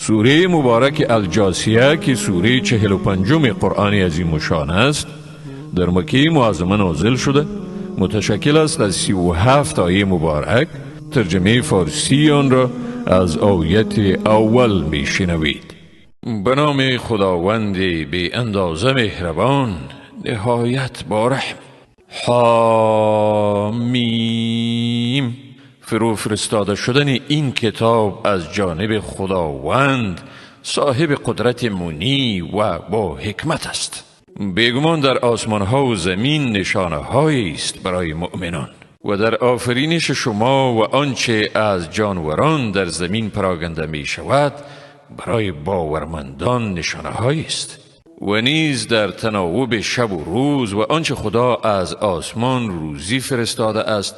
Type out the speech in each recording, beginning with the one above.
سوره مبارک الجاثیه که سوره 45 قرآن عظیم شان است در مکه معظمه نازل شده، متشکل است از 37 آیه مبارک. ترجمه فارسی آن را از آیت اول می شنوید. به نام خداوند بی اندازه مهربان، نهایت با رحم. حامیم. فرو فرستاده شدن این کتاب از جانب خداوند صاحب قدرت منی و با حکمت است. بیگمان در آسمان ها و زمین نشانه هایی است برای مؤمنان و در آفرینش شما و آنچه از جانوران در زمین پراگنده می شود برای باورمندان نشانه هایی است. و نیز در تناوب شب و روز و آنچه خدا از آسمان روزی فرستاده است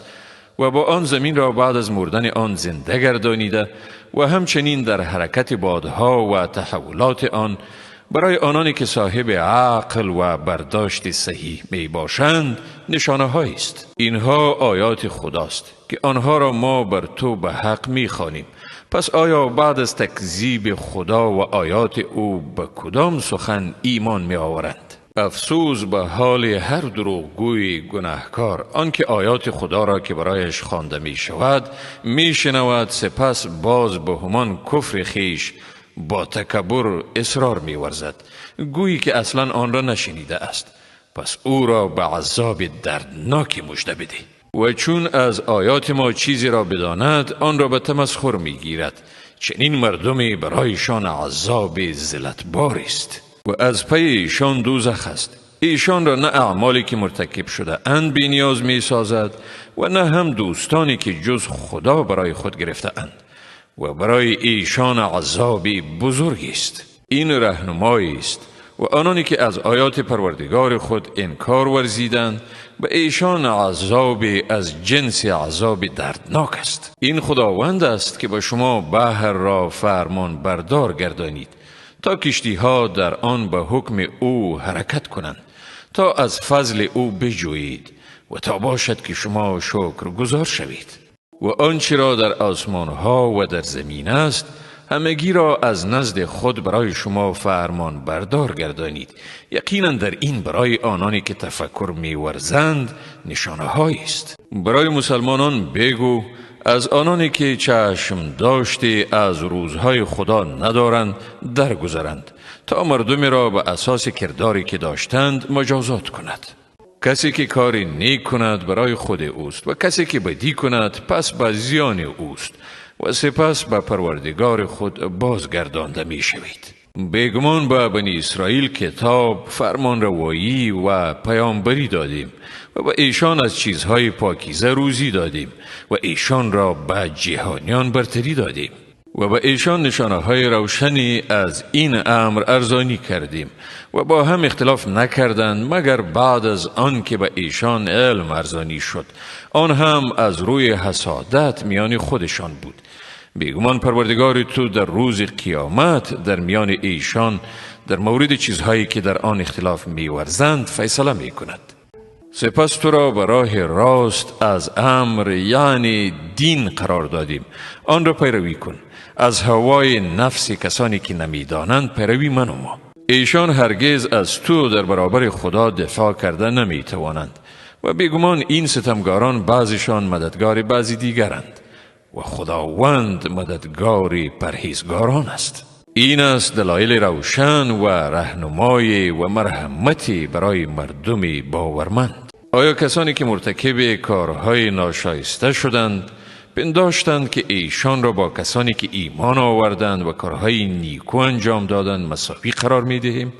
و با آن زمین را بعد از مردن آن زنده گردانیده و همچنین در حرکت بادها و تحولات آن برای آنانی که صاحب عقل و برداشت صحیح می باشند نشانه هایی است. اینها آیات خداست که آنها را ما بر تو به حق می خوانیم. پس آیا بعد از تکذیب خدا و آیات او به کدام سخن ایمان می آورند؟ افسوس به حال هر دروغگوی گناهکار، آنکه آیات خدا را که برایش خوانده می شود می شنود، سپس باز به همان کفر خیش با تکبر اصرار می ورزد، گویی که اصلا آن را نشنیده است. پس او را به عذاب دردناکی مژده بده. و چون از آیات ما چیزی را بداند آن را به تمسخر می گیرد. چنین مردمی برایشان عذاب ذلتبار است و از پی ایشان دوزخ است. ایشان را نه اعمالی که مرتکب شده اند بی نیاز می سازد و نه هم دوستانی که جز خدا برای خود گرفته اند و برای ایشان عذابی بزرگ است. این رهنمایی است و آنانی که از آیات پروردگار خود انکار ورزیدند به ایشان عذاب از جنس عذاب دردناک است. این خداوند است که به شما بحر را فرمان بردار گردانید تا کشتی ها در آن به حکم او حرکت کنند، تا از فضل او بجویید و تا باشد که شما شکر گزار شوید. و آنچه را در آسمان ها و در زمین است همگی را از نزد خود برای شما فرمان بردار گردانید. یقینا در این برای آنانی که تفکر می ورزند نشانه هایی است. برای مسلمانان بگو از آنانی که چشم داشته از روزهای خدا ندارند درگذرند تا مردم را به اساس کرداری که داشتند مجازات کند. کسی که کاری نیک کند برای خود اوست و کسی که بدی کند پس به زیان اوست و سپس به پروردگار خود بازگردانده می شوید. بیگمان به بنی اسرائیل کتاب، فرمان روایی و پیامبری دادیم و به ایشان از چیزهای پاکیزه روزی دادیم و ایشان را به جهانیان برتری دادیم و به ایشان نشانه های روشنی از این امر ارزانی کردیم و با هم اختلاف نکردند مگر بعد از آن که به ایشان علم ارزانی شد، آن هم از روی حسادت میان خودشان بود. بیگمان پروردگار تو در روز قیامت در میان ایشان در مورد چیزهایی که در آن اختلاف می‌ورزند فیصله می‌کند. سپس تو را به راه راست از امر یعنی دین قرار دادیم، آن را پیروی کن. از هوای نفس کسانی که نمی‌دانند پیروی منما. ایشان هرگز از تو در برابر خدا دفاع کرده نمی‌توانند و بیگمان این ستمگاران بعضیشان مددگار بعضی دیگرند و خداوند مددگار پرهیزگاران است. این است دلایل روشن و رهنمایی و مرحمتی برای مردم باورمند. آیا کسانی که مرتکب کارهای ناشایسته شدند پنداشتند که ایشان را با کسانی که ایمان آوردند و کارهای نیکو انجام دادند مساوی قرار می دهیم؟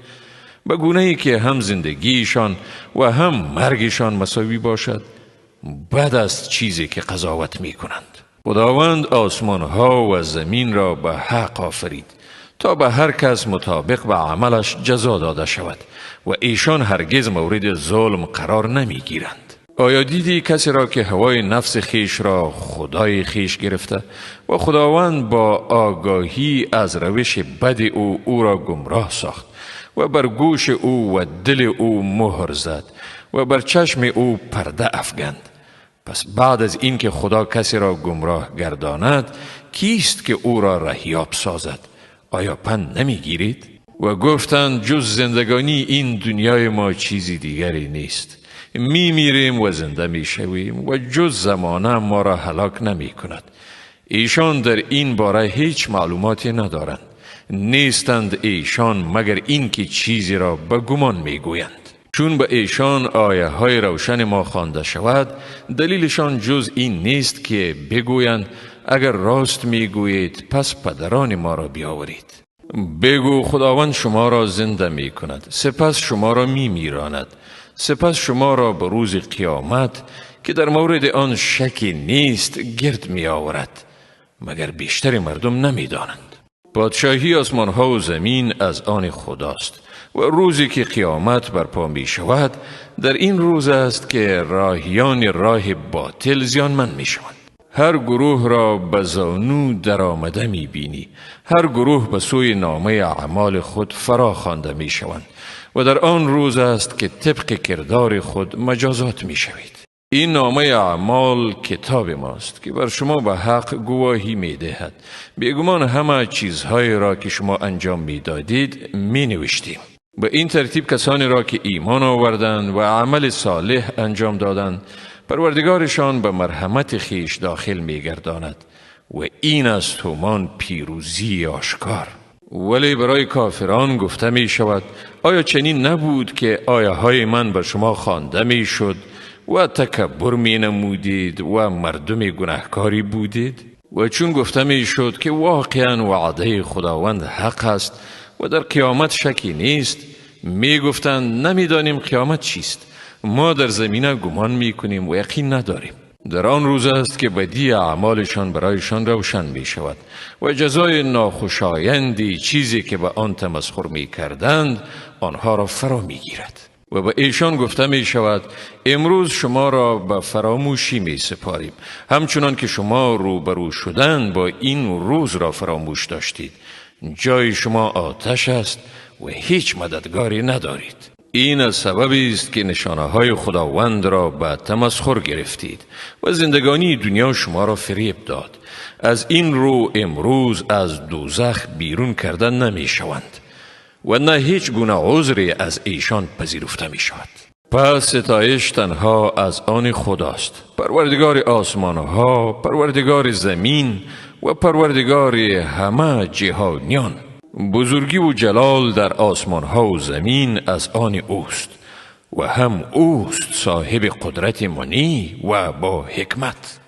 به گونه‌ای که هم زندگیشان و هم مرگشان مساوی باشد؟ بد است چیزی که قضاوت می کنند. خداوند آسمان ها و زمین را به حق آفرید تا به هر کس مطابق به عملش جزا داده شود و ایشان هرگز مورد ظلم قرار نمی گیرند. آیا دیدی کسی را که هوای نفس خیش را خدای خیش گرفته و خداوند با آگاهی از روش بد او را گمراه ساخت و بر گوش او و دل او مهر زد و بر چشم او پرده افگند؟ پس بعد از این که خدا کسی را گمراه گرداند کیست که او را رهیاب سازد؟ آیا پند نمی گیرید؟ و گفتند جز زندگانی این دنیای ما چیزی دیگری نیست. می میریم و زنده می شویم و جز زمانه ما را هلاک نمی کند. ایشان در این باره هیچ معلوماتی ندارند. نیستند ایشان مگر این که چیزی را به گمان می گویند. چون به ایشان آیه های روشن ما خوانده شود، دلیلشان جز این نیست که بگویند اگر راست می گویید پس پدران ما را بیاورید. بگو خداوند شما را زنده می کند، سپس شما را می میراند، سپس شما را به روز قیامت که در مورد آن شکی نیست گرد می آورد، مگر بیشتر مردم نمی دانند. پادشاهی آسمان ها و زمین از آن خداست و روزی که قیامت برپا می شود در این روز است که راهیان راه باطل زیانمند می شوند. هر گروه را به زانو در آمده می بینی، هر گروه به سوی نامه اعمال خود فرا خوانده می شوند و در آن روز است که طبق کردار خود مجازات می شوید. این نامه اعمال کتاب ماست که بر شما به حق گواهی می دهد. بیگمان همه چیزهای را که شما انجام می دادید می نوشتیم. به این ترتیب کسانی را که ایمان آوردند و عمل صالح انجام دادند پروردگارشان به مرحمت خیش داخل می گرداند و این است همان پیروزی آشکار. ولی برای کافران گفته می شود آیا چنین نبود که آیه های من بر شما خوانده می شد و تکبر می نمودید و مردم گناهکاری بودید؟ و چون گفته می شد که واقعا وعده خداوند حق است و در قیامت شکی نیست، می گفتند نمی دانیم قیامت چیست، ما در زمینه گمان می کنیم و یقین نداریم. در آن روز است که بدی اعمالشان برایشان روشن می شود و جزای ناخوشایندی چیزی که به آن تمسخر می کردند آنها را فرا می گیرد. و به ایشان گفته می شود امروز شما را به فراموشی می سپاریم، همچنان که شما روبرو شدن با این روز را فراموش داشتید. جای شما آتش است و هیچ مددگاری ندارید. این سببی است که نشانه های خداوند را به تمسخر گرفتید و زندگانی دنیا شما را فریب داد. از این رو امروز از دوزخ بیرون کردن نمی شوند و نه هیچ گونه عذری از ایشان پذیرفته می شود. پس ستایش تنها از آن خداست، پروردگار آسمان ها، پروردگار زمین و پروردگار همه جهانیان. بزرگی و جلال در آسمان ها و زمین از آن اوست و هم اوست صاحب قدرت منی و با حکمت.